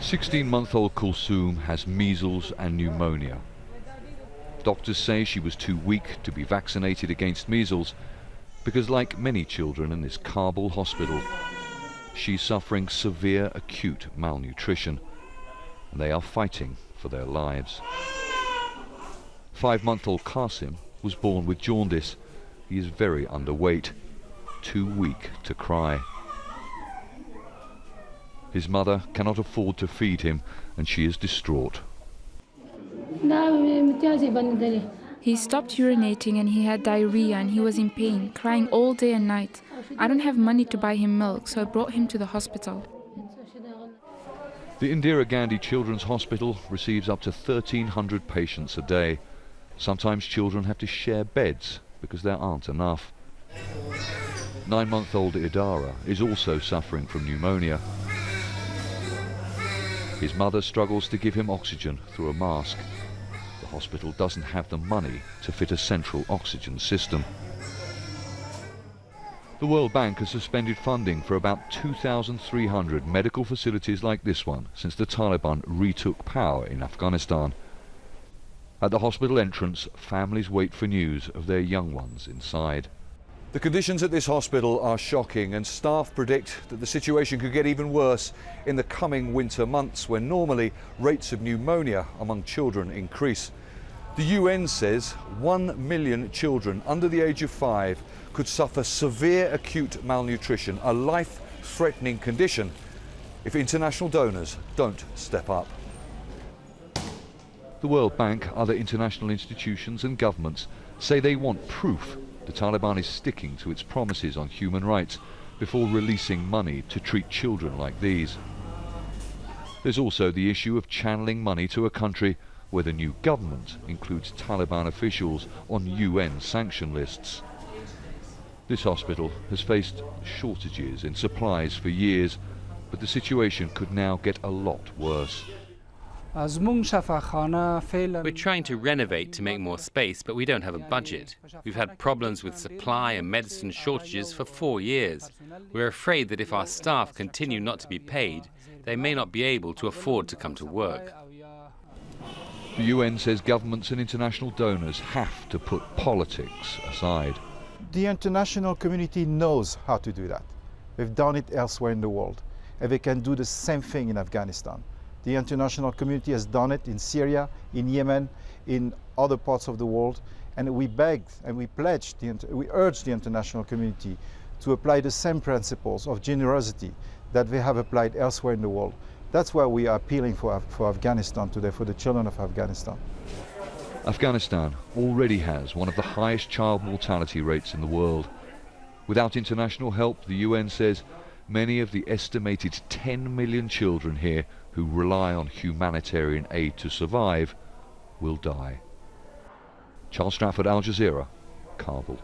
16-month-old Kulsoom has measles and pneumonia. Doctors say she was too weak to be vaccinated against measles because, like many children in this Kabul hospital, she's suffering severe acute malnutrition, and they are fighting for their lives. 5-month-old Qasim was born with jaundice. He is very underweight, too weak to cry. His mother cannot afford to feed him, and she is distraught. He stopped urinating and he had diarrhea and he was in pain, crying all day and night. I don't have money to buy him milk, so I brought him to the hospital. The Indira Gandhi Children's Hospital receives up to 1,300 patients a day. Sometimes children have to share beds because there aren't enough. 9-month-old Idara is also suffering from pneumonia. His mother struggles to give him oxygen through a mask. The hospital doesn't have the money to fit a central oxygen system. The World Bank has suspended funding for about 2,300 medical facilities like this one since the Taliban retook power in Afghanistan. At the hospital entrance, families wait for news of their young ones inside. The conditions at this hospital are shocking, and staff predict that the situation could get even worse in the coming winter months, when normally rates of pneumonia among children increase. The UN says 1 million children under the age of 5 could suffer severe acute malnutrition, a life-threatening condition, if international donors don't step up. The World Bank, other international institutions and governments say they want proof the Taliban is sticking to its promises on human rights before releasing money to treat children like these. There's also the issue of channeling money to a country where the new government includes Taliban officials on UN sanction lists. This hospital has faced shortages in supplies for years, but the situation could now get a lot worse. We're trying to renovate to make more space, but we don't have a budget. We've had problems with supply and medicine shortages for 4 years. We're afraid that if our staff continue not to be paid, they may not be able to afford to come to work. The UN says governments and international donors have to put politics aside. The international community knows how to do that. They've done it elsewhere in the world, and they can do the same thing in Afghanistan. The international community has done it in Syria, in Yemen, in other parts of the world, and we begged and we pledged, we urged the international community to apply the same principles of generosity that they have applied elsewhere in the world. That's why we are appealing for Afghanistan today, for the children of Afghanistan. Afghanistan already has one of the highest child mortality rates in the world. Without international help, the UN says, many of the estimated 10 million children here who rely on humanitarian aid to survive will die. Charles Stratford, Al Jazeera, Kabul.